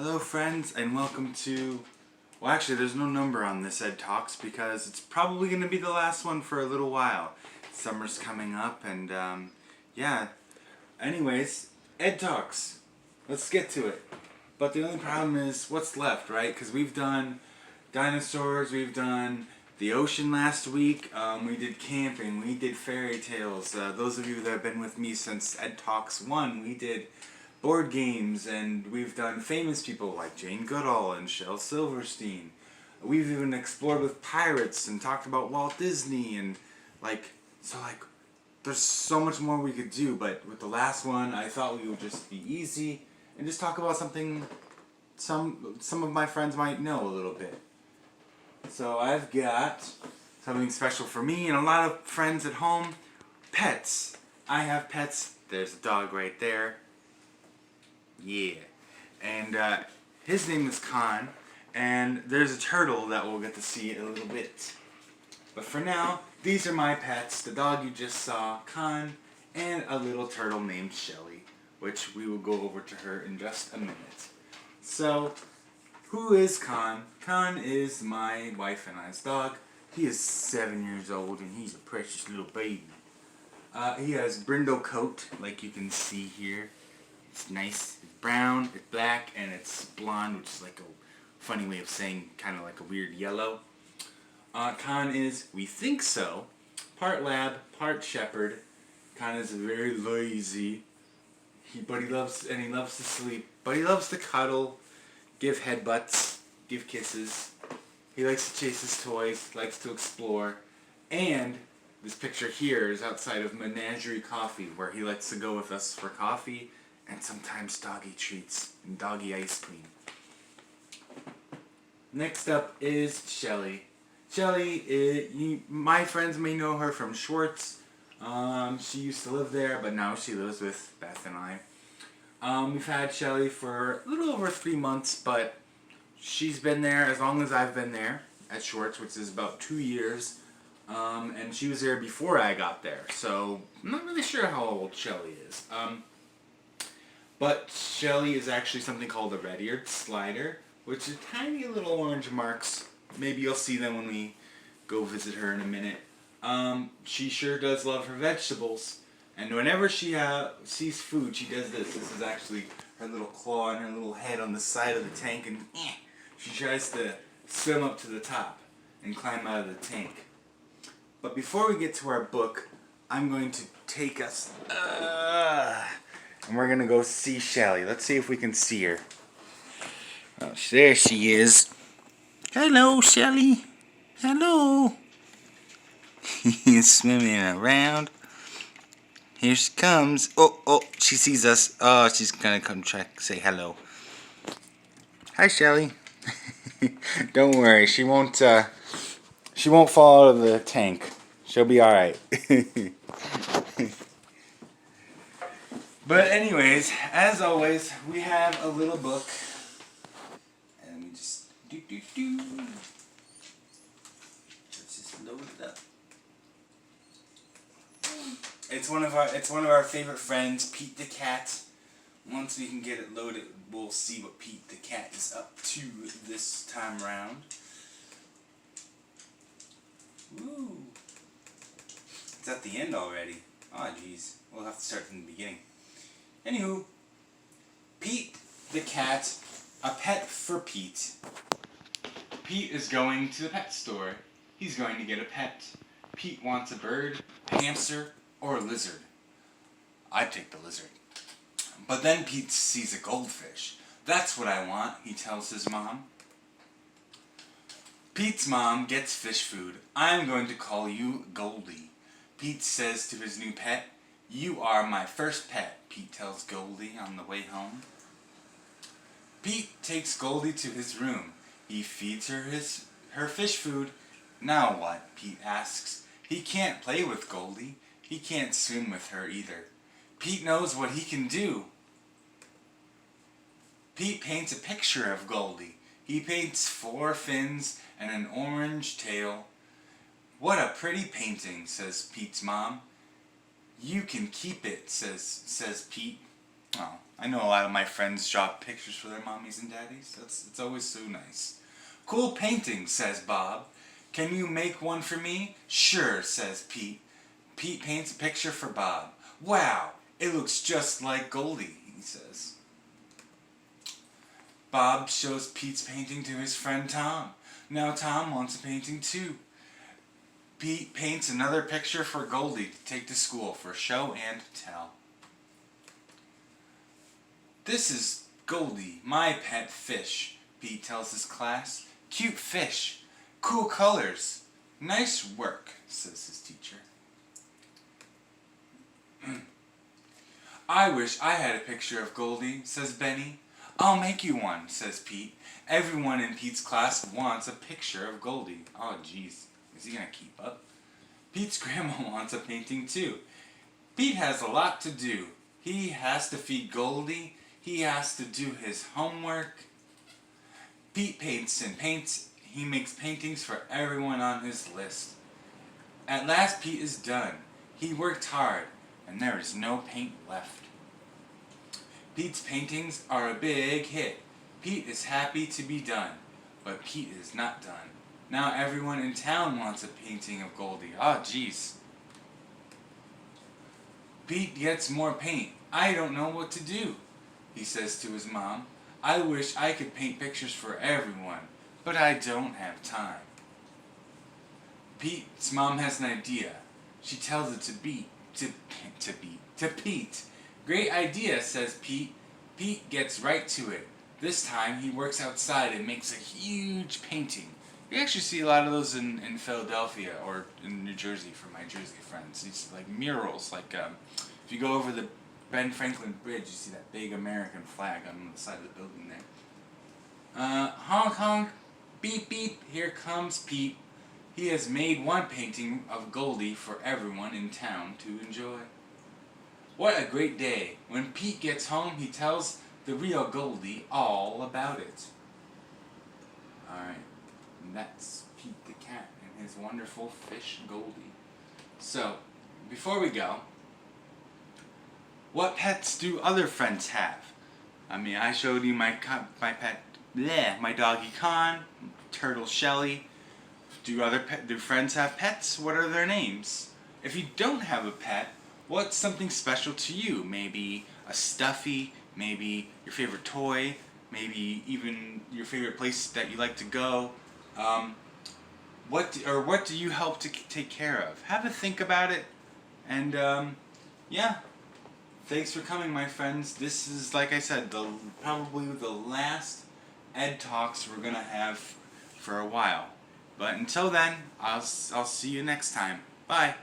Hello friends and welcome to, well actually there's no number on this Ed Talks because it's probably going to be the last one for a little while. Summer's coming up and yeah. Anyways, Ed Talks. Let's get to it. But the only problem is what's left, right? Because we've done dinosaurs, we've done the ocean last week, we did camping, we did fairy tales. Those of you that have been with me since Ed Talks 1, we did board games, and we've done famous people like Jane Goodall and Shel Silverstein. We've even explored with pirates and talked about Walt Disney and there's so much more we could do, but with the last one I thought we would just be easy and just talk about something some of my friends might know a little bit. So I've got something special for me and a lot of friends at home. Pets. I have pets. There's a dog right there. Yeah. And his name is Khan, and there's a turtle that we'll get to see in a little bit. But for now, these are my pets, the dog you just saw, Khan, and a little turtle named Shelley, which we will go over to her in just a minute. So, who is Khan? Khan is my wife and I's dog. He is 7 years old and he's a precious little baby. He has brindle coat, like you can see here. It's nice. It's brown, it's black, and it's blonde, which is like a funny way of saying kind of like a weird yellow. Khan is, we think so, part lab, part shepherd. Khan is very lazy, but he loves to sleep, but he loves to cuddle, give headbutts, give kisses. He likes to chase his toys, likes to explore, and this picture here is outside of Menagerie Coffee, where he likes to go with us for coffee and sometimes doggy treats and doggy ice cream. Next up is Shelley. Shelley, my friends may know her from Schwartz. She used to live there, but now she lives with Beth and I. We've had Shelley for a little over 3 months, but she's been there as long as I've been there at Schwartz, which is about 2 years. And she was there before I got there, so I'm not really sure how old Shelley is. But Shelley is actually something called a red-eared slider, which is tiny little orange marks. Maybe you'll see them when we go visit her in a minute. She sure does love her vegetables, and whenever she sees food, she does this. This is actually her little claw and her little head on the side of the tank, and she tries to swim up to the top and climb out of the tank. But before we get to our book, I'm going to take us, and we're going to go see Shelley. Let's see if we can see her. Oh, there she is. Hello, Shelley. Hello. He's swimming around. Here she comes. Oh, she sees us. Oh, she's going to come try to say hello. Hi, Shelley. Don't worry, she won't fall out of the tank. She'll be alright. But anyways, as always, we have a little book. And we just let's just load it up. It's one of our favorite friends, Pete the cat. Once we can get it loaded, we'll see what Pete the cat is up to this time round. Woo! It's at the end already. Oh jeez, we'll have to start from the beginning. Anywho, Pete the cat, a pet for Pete. Pete is going to the pet store. He's going to get a pet. Pete wants a bird, a hamster, or a lizard. I'd take the lizard. But then Pete sees a goldfish. That's what I want, he tells his mom. Pete's mom gets fish food. I'm going to call you Goldie. Pete says to his new pet, "You are my first pet," Pete tells Goldie on the way home. Pete takes Goldie to his room. He feeds her fish food. Now what? Pete asks. He can't play with Goldie. He can't swim with her either. Pete knows what he can do. Pete paints a picture of Goldie. He paints 4 fins and an orange tail. "What a pretty painting," says Pete's mom. "You can keep it," says Pete. Oh, I know a lot of my friends draw pictures for their mommies and daddies. It's always so nice. Cool painting, says Bob. Can you make one for me? Sure, says Pete. Pete paints a picture for Bob. Wow, it looks just like Goldie, he says. Bob shows Pete's painting to his friend Tom. Now Tom wants a painting too. Pete paints another picture for Goldie to take to school for show and tell. This is Goldie, my pet fish, Pete tells his class. Cute fish. Cool colors. Nice work, says his teacher. I wish I had a picture of Goldie, says Benny. I'll make you one, says Pete. Everyone in Pete's class wants a picture of Goldie. Oh, jeez. Is he gonna keep up? Pete's grandma wants a painting too. Pete has a lot to do. He has to feed Goldie. He has to do his homework. Pete paints and paints. He makes paintings for everyone on his list. At last Pete is done. He worked hard, and there is no paint left. Pete's paintings are a big hit. Pete is happy to be done, but Pete is not done. Now everyone in town wants a painting of Goldie. Oh, jeez. Pete gets more paint. I don't know what to do, he says to his mom. I wish I could paint pictures for everyone, but I don't have time. Pete's mom has an idea. She tells it to Pete. Great idea, says Pete. Pete gets right to it. This time he works outside and makes a huge painting. You actually see a lot of those in Philadelphia or in New Jersey for my Jersey friends. These like murals, like if you go over the Ben Franklin Bridge, you see that big American flag on the side of the building there. Honk honk, beep beep, here comes Pete. He has made one painting of Goldie for everyone in town to enjoy. What a great day. When Pete gets home, he tells the real Goldie all about it. Alright, and that's Pete the cat and his wonderful fish Goldie. So, before we go, what pets do other friends have? I mean, I showed you my pet, my doggy Con, turtle Shelley. Do friends have pets? What are their names? If you don't have a pet, what's something special to you? Maybe a stuffy, maybe your favorite toy, maybe even your favorite place that you like to go. What do you help to take care of? Have a think about it, and yeah. Thanks for coming, my friends. This is, like I said, probably the last Ed Talks we're gonna have for a while. But until then, I'll see you next time. Bye.